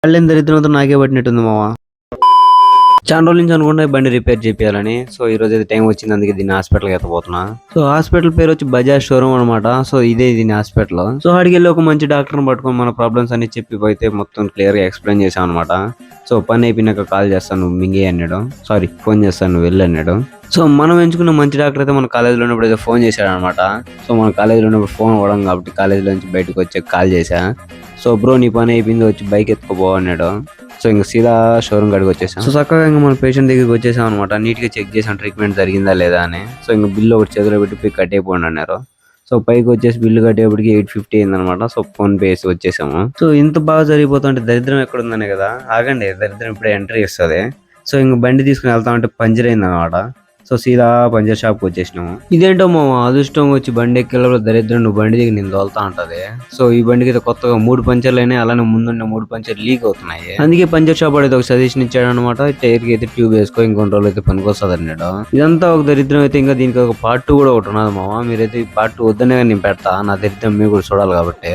వాళ్ళేం దరిద్రంతో నాకే పట్టినట్టుంది మావా. చాలా రోజుల నుంచి అనుకుంటే బండి రిపేర్ చేయాలని. సో ఈ రోజు అయితే టైం వచ్చింది, అందుకే దీన్ని హాస్పిటల్కి ఎత్తపోతున్నా. సో హాస్పిటల్ పేరు వచ్చి బజాజ్ షోరూమ్ అనమాట. సో ఇదే దీని హాస్పిటల్. సో ఆడికి వెళ్ళి ఒక మంచి డాక్టర్ని పట్టుకొని మన ప్రాబ్లమ్స్ అన్ని చెప్పి పోతే మొత్తం క్లియర్ గా ఎక్స్ప్లెయిన్ చేశాం అనమాట. సో పని అయిపోయినాక కాల్ చేస్తాను, నువ్వు మింగే అన్నాడు. సారీ, ఫోన్ చేస్తాను, నువ్వు వెళ్ళి అన్నాడు. సో మనం ఎంచుకున్న మంచి డాక్టర్ అయితే మన కాలేజీలో ఉన్నప్పుడు అయితే ఫోన్ చేశాడు అనమాట. సో మన కాలేజీలో ఉన్నప్పుడు ఫోన్ అవ్వడం కాబట్టి కాలేజీలో నుంచి బయటకు వచ్చి కాల్ చేశా. సో బ్రో నీ పని అయిపోయింది, వచ్చి బైక్ ఎత్తుకోబో అన్నాడు. సో ఇంకా సీదా షోరూమ్ కాడికి వచ్చేసాం. సో చక్కగా ఇంకా మన పేషెంట్ దగ్గరికి వచ్చేసాం అనమాట. నీట్ గా చెక్ చేసాం ట్రీట్మెంట్ జరిగిందా లేదా అని. సో ఇంకా బిల్లు ఒకటి చేతిలో పెట్టి పోయి కట్టేపోండి అన్నారు. సో పైకి వచ్చేసి బిల్లు కట్టేపటికి 850 అయింది అనమాట. సో ఫోన్ పే వేసి వచ్చేసాము. సో ఇంత బాగా జరిగిపోతుంటే దరిద్రం ఎక్కడ ఉందనే కదా. ఆగండి, దరిద్రం ఇప్పుడే ఎంట్రీ ఇస్తుంది. సో ఇంక బండి తీసుకుని వెళ్తా ఉంటే పంచర్ అయింది అనమాట. సో సీదా పంచర్ షాప్ వచ్చేసినాము. ఇదేంటో మా అదృష్టం వచ్చి బండి ఎక్కేలో దరిద్రం నువ్వు బండి దిగి నేను తోలుతా ఉంటది. సో ఈ బండికి అయితే కొత్తగా 3 పంచర్లు అయినాయి, అలానే ముందున్న 3 పంచర్లు లీక్ అవుతున్నాయి. అందుకే పంచర్ షాప్ అయితే ఒక సజెషన్ ఇచ్చాడు అనమాట. టైర్ కి అయితే ట్యూబ్ వేసుకో, ఇంకొన్ని రోజులు అయితే పనికొస్తుంది అన్నాడు. ఇదంతా ఒక దరిద్రం అయితే ఇంకా దీనికి ఒక పార్ట్ 2 కూడా ఒకటి ఉన్నది మామ. మీరైతే ఈ పార్ట్ 2 వద్దనే నేను పెడతా, నా దరిద్రం మీరు కూడా చూడాలి కాబట్టి.